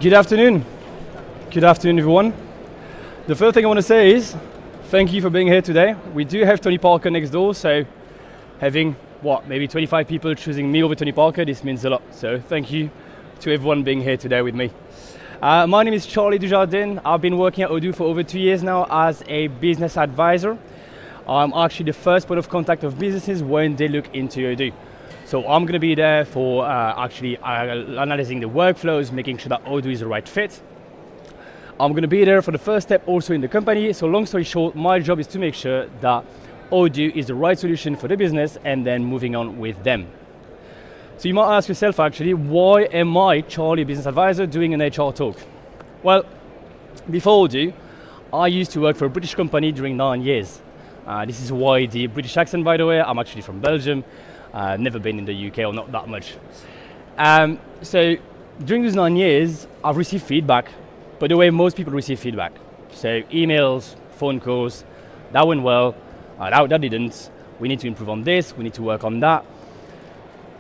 Good afternoon. Good afternoon, everyone. The first thing I want to say is thank you for being here today. We do have Tony Parker next door, so having, maybe 25 people choosing me over Tony Parker, this means a lot. So thank you to everyone being here today with me. My name is Charlie Dujardin. I've been working at Odoo for over 2 years now as a business advisor. I'm actually the first point of contact of businesses when they look into Odoo. So I'm going to be there for analyzing the workflows, making sure that Odoo is the right fit. I'm going to be there for the first step also in the company. So long story short, my job is to make sure that Odoo is the right solution for the business and then moving on with them. So you might ask yourself actually, why am I, Charlie, business advisor, doing an HR talk? Well, before Odoo, I used to work for a British company during 9 years. This is why the British accent, by the way. I'm actually from Belgium. Never been in the UK, or not that much. So during those 9 years, I've received feedback, but the way most people receive feedback. So emails, phone calls, that went well, that didn't. We need to improve on this, we need to work on that.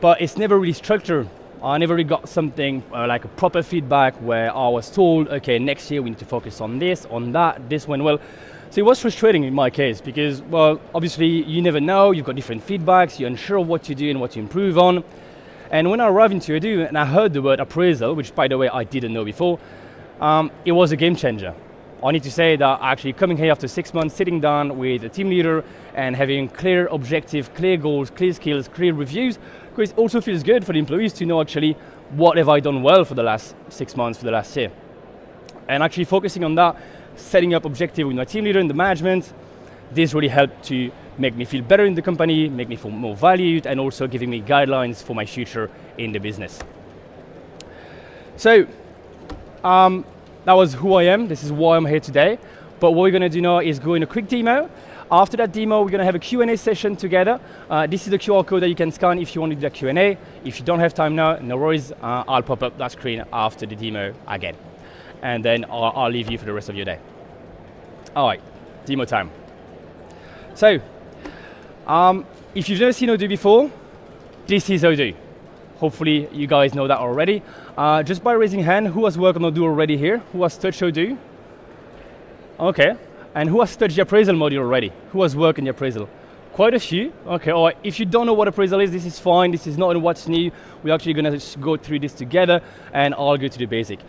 But it's never really structured. I never really got something like a proper feedback where I was told, okay, next year we need to focus on this, on that, this went well. So it was frustrating in my case because, well, obviously you never know, you've got different feedbacks, you're unsure of what to do and what to improve on. And when I arrived into Odoo and I heard the word appraisal, which by the way I didn't know before, it was a game changer. I need to say that actually coming here after 6 months, sitting down with a team leader and having clear objective, clear goals, clear skills, clear reviews, because it also feels good for the employees to know actually what have I done well for the last 6 months, for the last year. And actually focusing on that, setting up objective with my team leader and the management, this really helped to make me feel better in the company, make me feel more valued, and also giving me guidelines for my future in the business. So, that was who I am, this is why I'm here today. But what we're going to do now is go in a quick demo. After that demo, we're going to have a Q&A session together. This is the QR code that you can scan if you want to do the Q&A. If you don't have time now, no worries, I'll pop up that screen after the demo again. And then I'll leave you for the rest of your day. All right, demo time. So, if you've never seen Odoo before, this is Odoo. Hopefully you guys know that already. Just by raising hand, who has worked on Odoo already here? Who has touched Odoo? Okay, and who has touched the appraisal module already? Who has worked in the appraisal? Quite a few. Okay, all right. If you don't know what appraisal is, this is fine. This is not what's new. We're actually gonna go through this together and I'll go to the basic.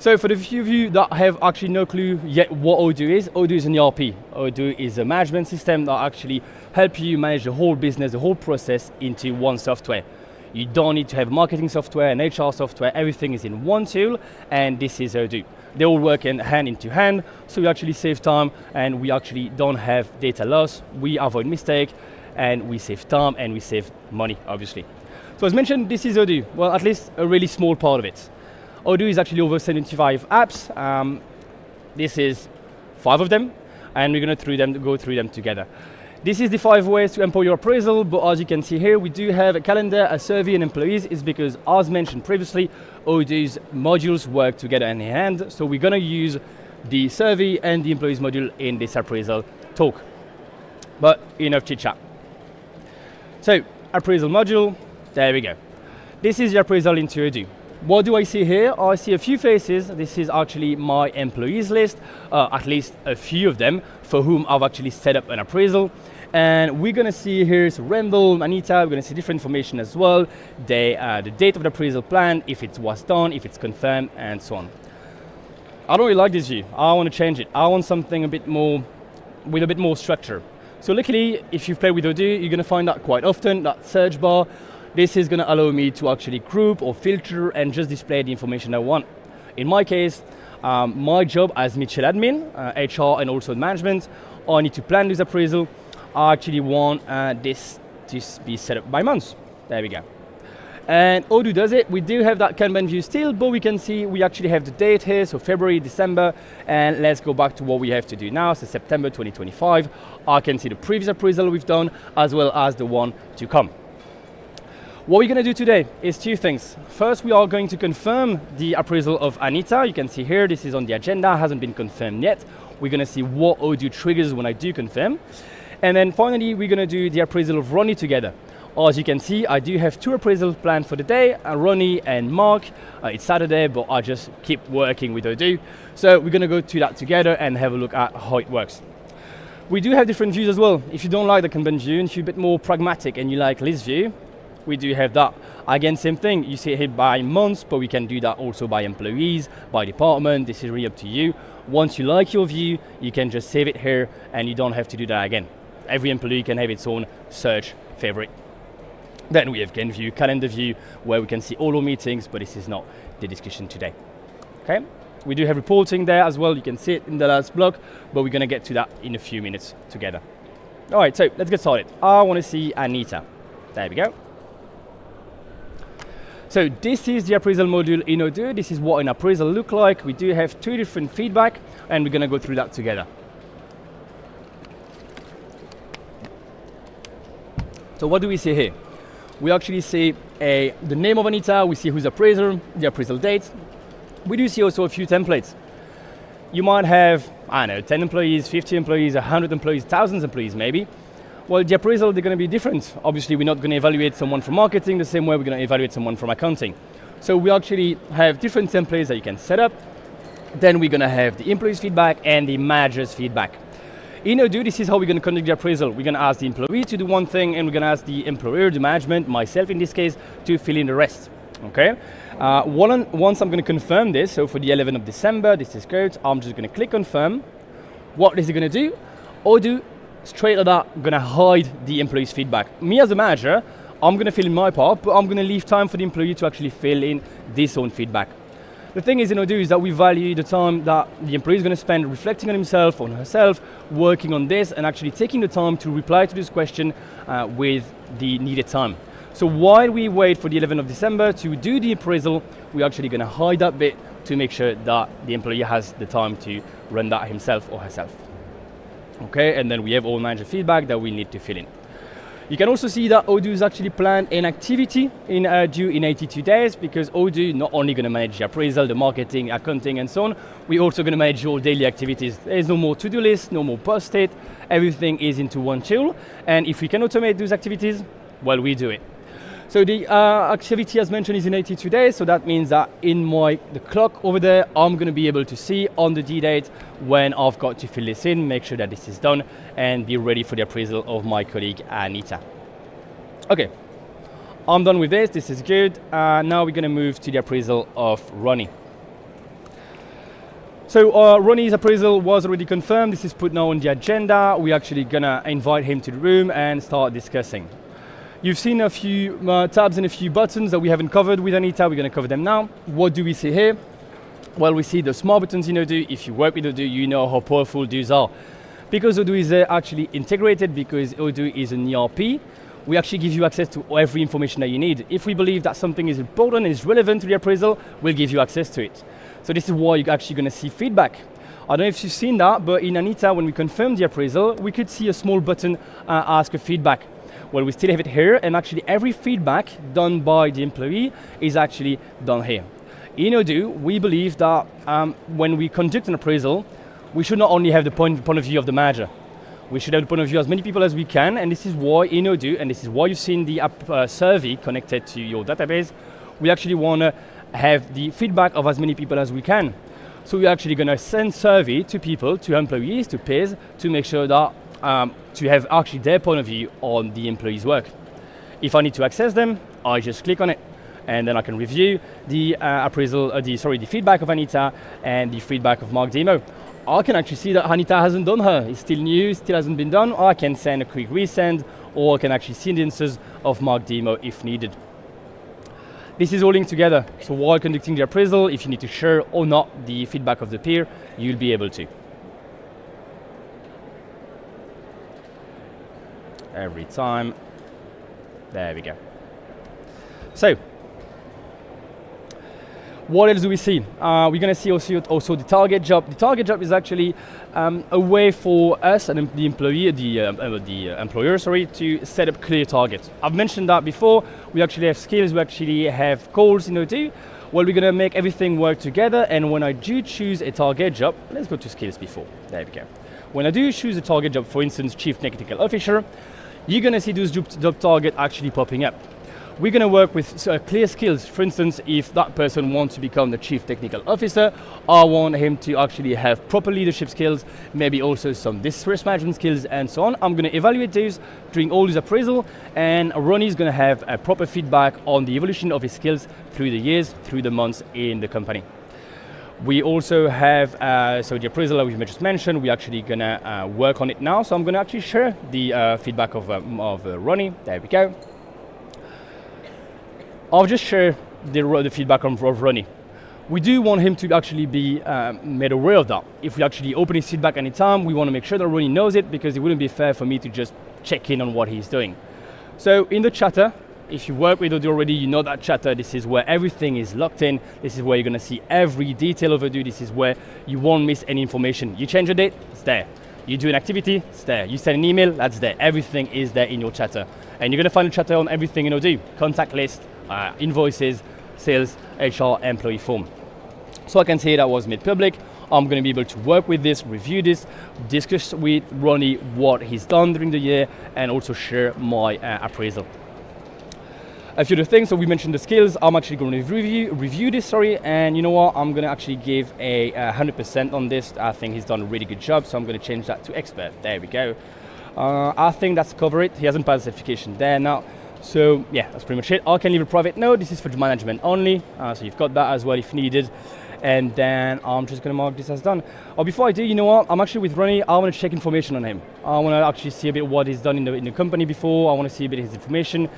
So for the few of you that have actually no clue yet what Odoo is an ERP. Odoo is a management system that actually helps you manage the whole business, the whole process into one software. You don't need to have marketing software and HR software, everything is in one tool, and this is Odoo. They all work hand into hand, so we actually save time and we actually don't have data loss, we avoid mistake, and we save time and we save money, obviously. So as mentioned, this is Odoo, well, at least a really small part of it. Odoo is actually over 75 apps. This is 5 of them, and we're going to go through them together. This is the 5 ways to empower your appraisal, but as you can see here, we do have a calendar, a survey, and employees. Is because, as mentioned previously, Odoo's modules work together hand in hand, so we're going to use the survey and the employees module in this appraisal talk. But enough chit chat. So, appraisal module, there we go. This is the appraisal into Odoo. What do I see here? I see a few faces. This is actually my employees list, at least a few of them for whom I've actually set up an appraisal. And we're gonna see here's Randall, Anita, we're gonna see different information as well. The date of the appraisal plan, if it was done, if it's confirmed, and so on. I don't really like this view. I want to change it. I want something a bit more, with a bit more structure. So luckily, if you've played with Odoo, you're gonna find that quite often, that search bar. This is going to allow me to actually group or filter and just display the information I want. In my case, my job as Mitchell admin, HR and also management, I need to plan this appraisal. I actually want this to be set up by months. There we go. And Odoo does it. We do have that Kanban view still, but we can see we actually have the date here, so February, December, and let's go back to what we have to do now, so September 2025. I can see the previous appraisal we've done, as well as the one to come. What we're going to do today is 2 things. First, we are going to confirm the appraisal of Anita. You can see here, this is on the agenda, hasn't been confirmed yet. We're going to see what Odoo triggers when I do confirm. And then finally, we're going to do the appraisal of Ronnie together. As you can see, I do have 2 appraisals planned for the day, Ronnie and Mark. It's Saturday, but I just keep working with Odoo. So we're gonna go through that together and have a look at how it works. We do have different views as well. If you don't like the Kanban view and you're a bit more pragmatic and you like list view, we do have that. Again, same thing, you see it here by months, but we can do that also by employees, by department. This is really up to you. Once you like your view, you can just save it here and you don't have to do that again. Every employee can have its own search favorite. Then we have Gen View, Calendar View, where we can see all our meetings, but this is not the discussion today. Okay? We do have reporting there as well. You can see it in the last block, but we're gonna get to that in a few minutes together. All right, so let's get started. I wanna see Anita. There we go. So this is the appraisal module in Odoo. This is what an appraisal looks like. We do have 2 different feedback, and we're gonna go through that together. So what do we see here? We actually see the name of Anita, we see who's appraiser, the appraisal date. We do see also a few templates. You might have, I don't know, 10 employees, 50 employees, 100 employees, thousands of employees maybe. Well, the appraisal, they're gonna be different. Obviously, we're not gonna evaluate someone from marketing the same way we're gonna evaluate someone from accounting. So we actually have different templates that you can set up. Then we're gonna have the employees' feedback and the manager's feedback. In Odoo, this is how we're going to conduct the appraisal. We're going to ask the employee to do one thing, and we're going to ask the employer, the management, myself in this case, to fill in the rest. Okay? Once I'm going to confirm this, so for the 11th of December, this is good. I'm just going to click confirm. What is it going to do? Odoo, straight like that, going to hide the employee's feedback. Me as a manager, I'm going to fill in my part, but I'm going to leave time for the employee to actually fill in this own feedback. The thing is in Odoo is that we value the time that the employee is going to spend reflecting on himself, on herself, working on this, and actually taking the time to reply to this question with the needed time. So while we wait for the 11th of December to do the appraisal, we're actually going to hide that bit to make sure that the employee has the time to run that himself or herself. Okay, and then we have all manager feedback that we need to fill in. You can also see that Odoo is actually planned an activity due in 82 days, because Odoo not only going to manage the appraisal, the marketing, accounting, and so on, we're also going to manage your daily activities. There's no more to-do list, no more post-it, everything is into one tool, and if we can automate those activities, well, we do it. So the activity, as mentioned, is in 82 days, so that means that in the clock over there, I'm going to be able to see on the D-date when I've got to fill this in, make sure that this is done, and be ready for the appraisal of my colleague, Anita. Okay, I'm done with this. This is good. Now we're going to move to the appraisal of Ronnie. So Ronnie's appraisal was already confirmed. This is put now on the agenda. We're actually going to invite him to the room and start discussing. You've seen a few tabs and a few buttons that we haven't covered with Anita. We're going to cover them now. What do we see here? Well, we see the smart buttons in Odoo. If you work with Odoo, you know how powerful those are. Because Odoo is actually integrated, because Odoo is an ERP, we actually give you access to every information that you need. If we believe that something is important, is relevant to the appraisal, we'll give you access to it. So this is why you're actually going to see feedback. I don't know if you've seen that, but in Anita, when we confirmed the appraisal, we could see a small button ask for feedback. Well, we still have it here, and actually every feedback done by the employee is actually done here. In Odoo, we believe that when we conduct an appraisal, we should not only have the point of view of the manager. We should have the point of view of as many people as we can, and this is why in Odoo, and this is why you've seen the survey connected to your database, we actually want to have the feedback of as many people as we can. So we're actually going to send survey to people, to employees, to peers, to make sure that to have actually their point of view on the employee's work. If I need to access them, I just click on it, and then I can review the the feedback of Anita and the feedback of Mark Demo. I can actually see that Anita hasn't done her. It's still new, still hasn't been done. I can send a quick resend, or I can actually see the answers of Mark Demo if needed. This is all linked together. So while conducting the appraisal, if you need to share or not the feedback of the peer, you'll be able to. Every time. There we go. So, what else do we see? We're going to see also the target job. The target job is actually a way for us and the employer, to set up clear targets. I've mentioned that before. We actually have skills. We actually have goals in Odoo. Well, we're going to make everything work together. And when I do choose a target job, let's go to skills before. There we go. When I do choose a target job, for instance, Chief Technical Officer, you're gonna see those job targets actually popping up. We're going to work with clear skills. For instance, if that person wants to become the chief technical officer, I want him to actually have proper leadership skills, maybe also some risk management skills and so on. I'm going to evaluate those during all these appraisal, and Ronnie is going to have a proper feedback on the evolution of his skills through the years, through the months in the company. We also have, so the appraisal that we just mentioned, we're actually going to work on it now. So I'm going to actually share the feedback of Ronnie. There we go. I'll just share the feedback of Ronnie. We do want him to actually be made aware of that. If we actually open his feedback anytime, we want to make sure that Ronnie knows it, because it wouldn't be fair for me to just check in on what he's doing. So in the chatter, if you work with Odoo already, you know that chatter. This is where everything is locked in. This is where you're going to see every detail of Odoo. This is where you won't miss any information. You change a date, it's there. You do an activity, it's there. You send an email, that's there. Everything is there in your chatter. And you're going to find a chatter on everything in Odoo. Contact list, invoices, sales, HR, employee form. So I can say that was made public. I'm going to be able to work with this, review this, discuss with Ronnie what he's done during the year, and also share my appraisal. A few other things, so we mentioned the skills. I'm actually going to review this, and you know what? I'm going to actually give a 100% on this. I think he's done a really good job, so I'm going to change that to expert. There we go. I think that's cover it. He hasn't passed the certification there now. So yeah, that's pretty much it. I can leave a private note. This is for management only, so you've got that as well if needed. And then I'm just going to mark this as done. Before I do, you know what? I'm actually with Ronnie. I want to check information on him. I want to actually see a bit what he's done in the company before. I want to see a bit of his information.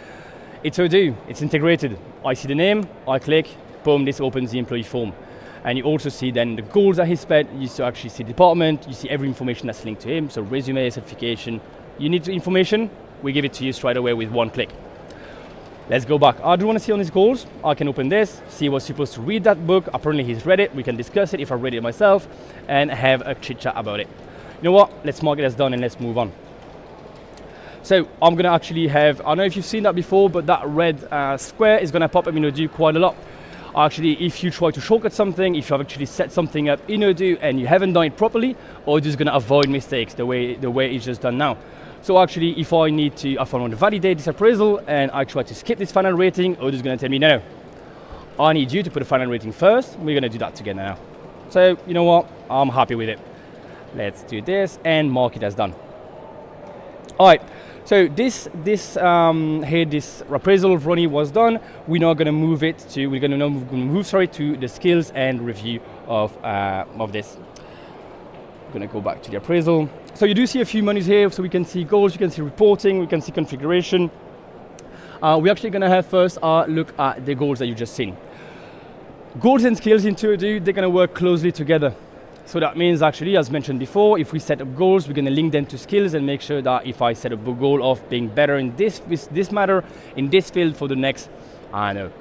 It's Odoo. It's integrated. I see the name. I click. Boom. This opens the employee form. And you also see then the goals that he set. You actually see the department. You see every information that's linked to him. So resume, certification. You need information. We give it to you straight away with one click. Let's go back. I do want to see on his goals. I can open this, see what's supposed to read that book. Apparently he's read it. We can discuss it if I read it myself and have a chit chat about it. You know what? Let's mark it as done and let's move on. So I'm going to actually have, I don't know if you've seen that before, but that red square is going to pop up in Odoo quite a lot. Actually, if you try to shortcut something, if you've actually set something up in Odoo and you haven't done it properly, Odoo is going to avoid mistakes the way it's just done now. So actually, if I want to validate this appraisal and I try to skip this final rating, Odoo is going to tell me, no, I need you to put a final rating first. We're going to do that together now. So you know what? I'm happy with it. Let's do this and mark it as done. All right. So this appraisal of Ronnie was done. We're now going to move it to to the skills and review of this. I'm going to go back to the appraisal. So you do see a few menus here, so we can see goals, you can see reporting, we can see configuration. We're actually going to have first look at the goals that you've just seen. Goals and skills in Odoo, they're going to work closely together. So that means actually, as mentioned before, if we set up goals, we're going to link them to skills and make sure that if I set up a goal of being better in this matter, in this field for the next,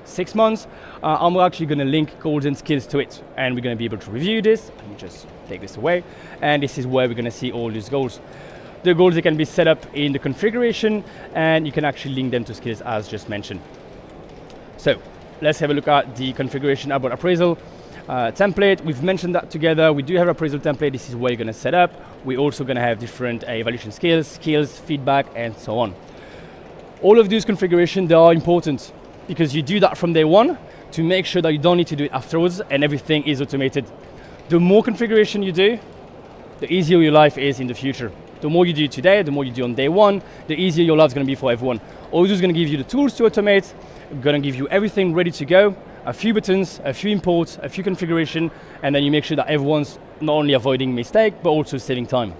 6 months, I'm actually going to link goals and skills to it. And we're going to be able to review this. Let me just take this away. And this is where we're going to see all these goals. The goals, they can be set up in the configuration and you can actually link them to skills as just mentioned. So let's have a look at the configuration about appraisal. Template, we've mentioned that together. We do have appraisal template. This is where you're going to set up. We're also going to have different evaluation skills, feedback, and so on. All of these configurations, they are important because you do that from day one to make sure that you don't need to do it afterwards and everything is automated. The more configuration you do, the easier your life is in the future. The more you do today, the more you do on day one, the easier your life is going to be for everyone. Odoo is going to give you the tools to automate, going to give you everything ready to go. A few buttons, a few imports, a few configuration, and then you make sure that everyone's not only avoiding mistake, but also saving time.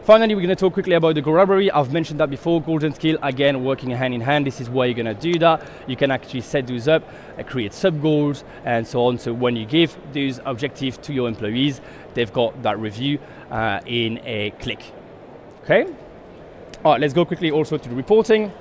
Finally, we're going to talk quickly about the goal library. I've mentioned that before, goals and skill, again, working hand in hand. This is where you're going to do that. You can actually set those up, create sub-goals, and so on. So when you give those objectives to your employees, they've got that review in a click. Okay? All right, let's go quickly also to the reporting.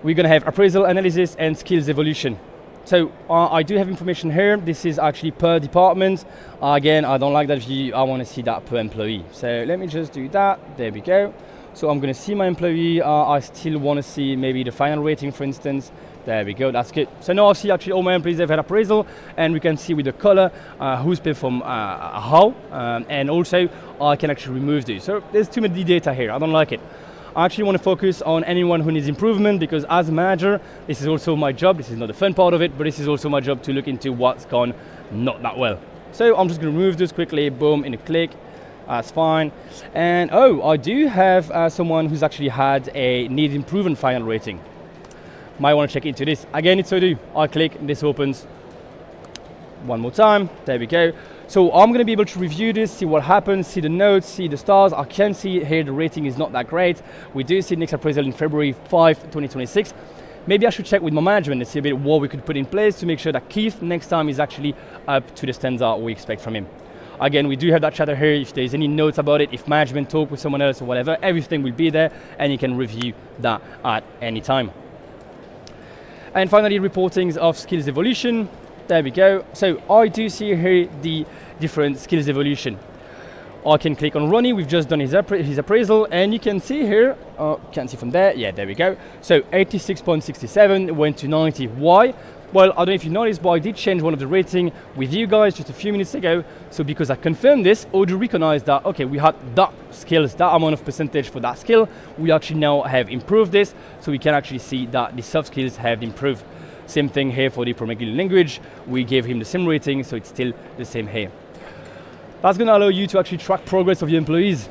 We're going to have appraisal, analysis, and skills evolution. So I do have information here. This is actually per department. Again, I don't like that view. I want to see that per employee. So let me just do that. There we go. So I'm going to see my employee. I still want to see maybe the final rating, for instance. There we go, that's good. So now I see actually all my employees have had appraisal, and we can see with the color who's paid from how, and also I can actually remove these. So there's too many data here, I don't like it. I actually want to focus on anyone who needs improvement, because as a manager, this is also my job. This is not the fun part of it, but this is also my job to look into what's gone not that well. So I'm just going to remove this quickly, boom, in a click. That's fine. And I do have someone who's actually had a need improvement final rating. Might want to check into this. Again, it's Odoo. I click, and this opens. One more time, there we go. So I'm going to be able to review this, see what happens, see the notes, see the stars. I can see here the rating is not that great. We do see next appraisal in February 5, 2026. Maybe I should check with my management and see a bit what we could put in place to make sure that Keith next time is actually up to the standard we expect from him. Again, we do have that chatter here. If there's any notes about it, if management talk with someone else or whatever, everything will be there, and you can review that at any time. And finally, reportings of skills evolution. There we go. So I do see here the different skills evolution. I can click on Ronnie. We've just done his appraisal, and you can see here, can't see from there. Yeah, there we go. So 86.67 went to 90. Why? Well, I don't know if you noticed, but I did change one of the rating with you guys just a few minutes ago. So because I confirmed this, Odoo recognized that, okay, we had that skills, that amount of percentage for that skill. We actually now have improved this, so we can actually see that the soft skills have improved. Same thing here for the programming language. We gave him the same rating, so it's still the same here. That's going to allow you to actually track progress of your employees,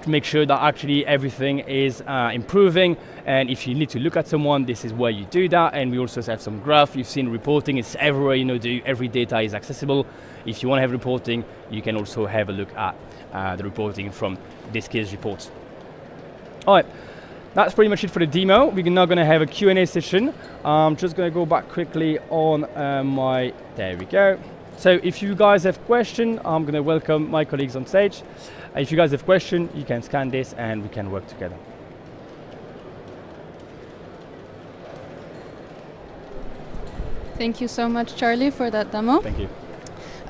to make sure that actually everything is improving. And if you need to look at someone, this is where you do that. And we also have some graph. You've seen reporting, it's everywhere, every data is accessible. If you want to have reporting, you can also have a look at the reporting from this skills reports. All right, that's pretty much it for the demo. We're now going to have a Q&A session. I'm just going to go back quickly on there we go. So if you guys have questions, I'm going to welcome my colleagues on stage. If you guys have questions, you can scan this and we can work together. Thank you so much, Charlie, for that demo. Thank you.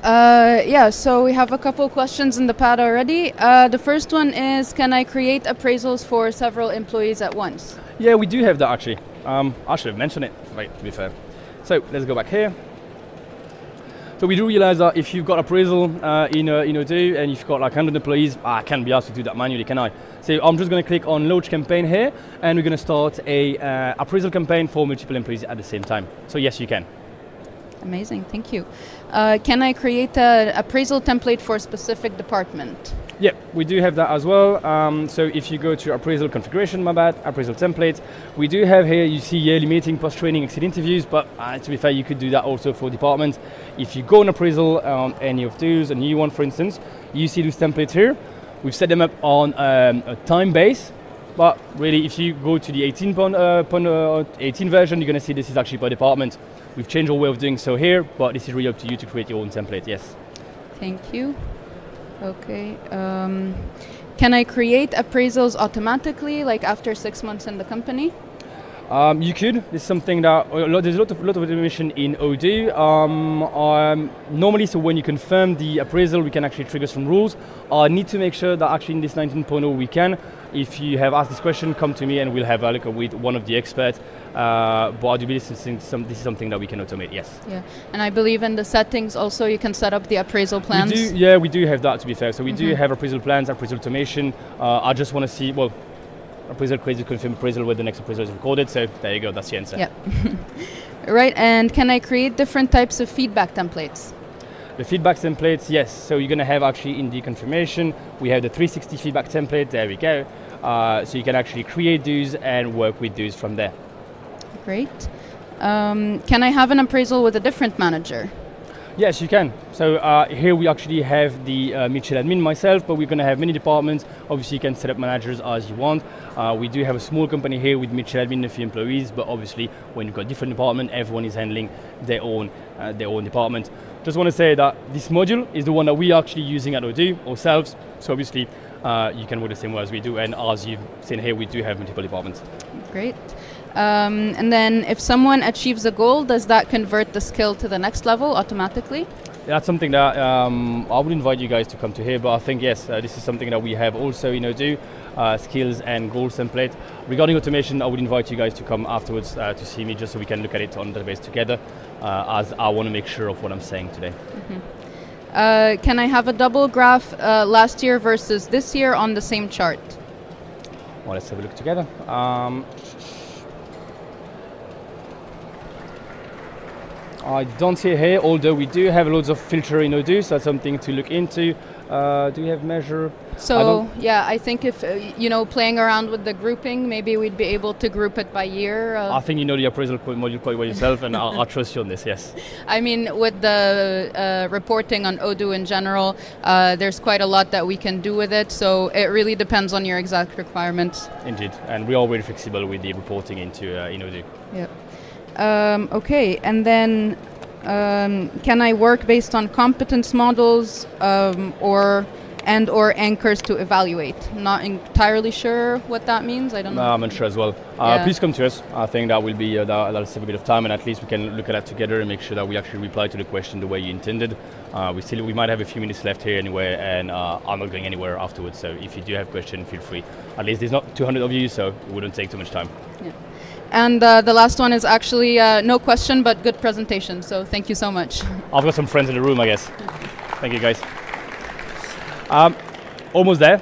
Yeah, so we have a couple questions in the pad already. The first one is, can I create appraisals for several employees at once? Yeah, we do have that actually. I should have mentioned it, right, to be fair. So let's go back here. So we do realize that if you've got appraisal in Odoo and you've got like 100 employees, I can't be asked to do that manually, can I? So I'm just going to click on launch campaign here, and we're going to start a appraisal campaign for multiple employees at the same time. So yes, you can. Amazing, thank you. Can I create an appraisal template for a specific department? Yeah, we do have that as well. So if you go to appraisal configuration, appraisal templates, we do have here, you see yearly meeting, post-training, exit interviews, but to be fair, you could do that also for departments. If you go on appraisal on any of those, a new one for instance, you see those templates here. We've set them up on a time base, but really if you go to the 18 version, you're going to see this is actually per department. We've changed our way of doing so here, but this is really up to you to create your own template, yes. Thank you. Okay. Can I create appraisals automatically, like after 6 months in the company? You could. It's something that there's a lot of automation in Odoo. Normally, so when you confirm the appraisal, we can actually trigger some rules. I need to make sure that actually in this 19.0 we can. If you have asked this question, come to me and we'll have a look with one of the experts. But I do believe this is something that we can automate, yes. Yeah, and I believe in the settings also you can set up the appraisal plans. We do have that, to be fair. So we do have appraisal plans, appraisal automation. I just want to see, appraisal created, confirm appraisal where the next appraisal is recorded. So there you go, that's the answer. Yeah. Right, and can I create different types of feedback templates? The feedback templates, yes. So you're going to have actually in the confirmation, we have the 360 feedback template. There we go. So you can actually create those and work with those from there. Great. Can I have an appraisal with a different manager? Yes, you can. So here we actually have the mutual admin, myself, but we're going to have many departments. Obviously, you can set up managers as you want. We do have a small company here with mutual admin and a few employees, but obviously, when you've got different departments, everyone is handling their own department. Just want to say that this module is the one that we're actually using at Odoo ourselves. So obviously, you can work the same way as we do, and as you've seen here, we do have multiple departments. Great. And then if someone achieves a goal, does that convert the skill to the next level automatically? That's something that I would invite you guys to come to here, but I think yes, this is something that we have also in Odoo. skills and goals template. Regarding automation, I would invite you guys to come afterwards to see me, just so we can look at it on the database together, as I want to make sure of what I'm saying today. Can I have a double graph last year versus this year on the same chart? Well, let's have a look together. I don't see it here, although we do have loads of filter in Odoo, so that's something to look into. Do we have measure? So yeah, I think if playing around with the grouping, maybe we'd be able to group it by year. I think you know the appraisal module quite well yourself, and I'll trust you on this. Yes. I mean, with the reporting on Odoo in general, there's quite a lot that we can do with it. So it really depends on your exact requirements. Indeed, and we are very flexible with the reporting into in Odoo. Yeah. Okay, and then can I work based on competence models or anchors to evaluate? Not entirely sure what that means. I don't know. I'm not sure as well. Please come to us. I think that will be that'll save a bit of time, and at least we can look at that together and make sure that we actually reply to the question the way you intended. We might have a few minutes left here anyway, and I'm not going anywhere afterwards. So if you do have questions, feel free. At least there's not 200 of you, so it wouldn't take too much time. Yeah. And the last one is actually no question, but good presentation. So thank you so much. I've got some friends in the room, I guess. Thank you, guys. Almost there.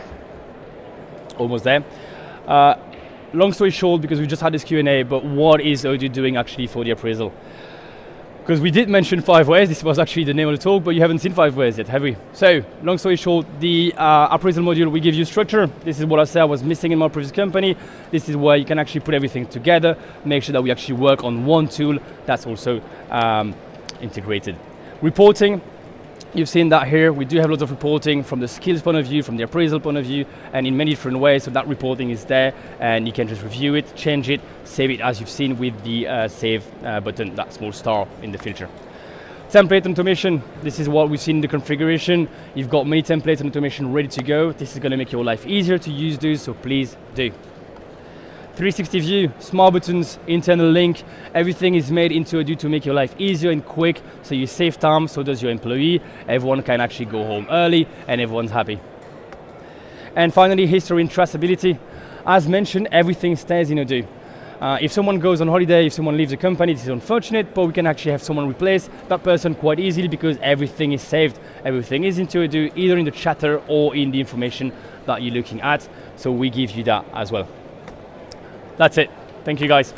Long story short, because we just had this Q&A, but what is Odoo doing actually for the appraisal? Because we did mention 5 ways, this was actually the name of the talk, but you haven't seen 5 ways yet, have we? So, long story short, the appraisal module, we give you structure. This is what I said was missing in my previous company. This is where you can actually put everything together, make sure that we actually work on one tool that's also integrated. Reporting, you've seen that here. We do have lots of reporting from the skills point of view, from the appraisal point of view, and in many different ways. So that reporting is there, and you can just review it, change it, save it as you've seen with the save button, that small star in the filter. Template automation, this is what we've seen in the configuration. You've got many templates and automation ready to go. This is going to make your life easier to use those, so please do. 360 view, smart buttons, internal link, everything is made into Odoo to make your life easier and quick, so you save time, so does your employee, everyone can actually go home early, and everyone's happy. And finally, history and traceability. As mentioned, everything stays in Odoo. If someone goes on holiday, if someone leaves the company, this is unfortunate, but we can actually have someone replace that person quite easily because everything is saved. Everything is into Odoo, either in the chatter or in the information that you're looking at, so we give you that as well. That's it. Thank you, guys.